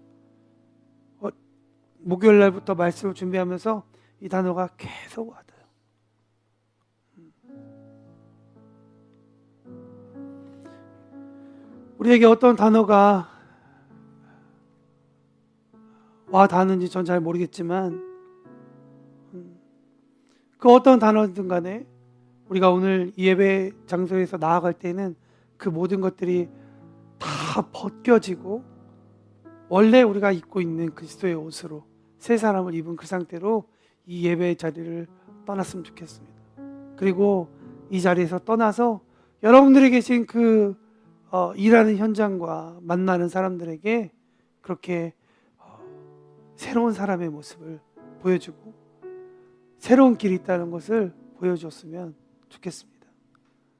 목요일 날부터 말씀을 준비하면서 이 단어가 계속 와닿아요. 우리에게 어떤 단어가 와닿는지 전 잘 모르겠지만 그 어떤 단어든 간에 우리가 오늘 예배 장소에서 나아갈 때는 그 모든 것들이 다 벗겨지고 원래 우리가 입고 있는 그리스도의 옷으로 새 사람을 입은 그 상태로 이 예배의 자리를 떠났으면 좋겠습니다. 그리고 이 자리에서 떠나서 여러분들이 계신 그 일하는 현장과 만나는 사람들에게 그렇게 새로운 사람의 모습을 보여주고 새로운 길이 있다는 것을 보여줬으면 좋겠습니다.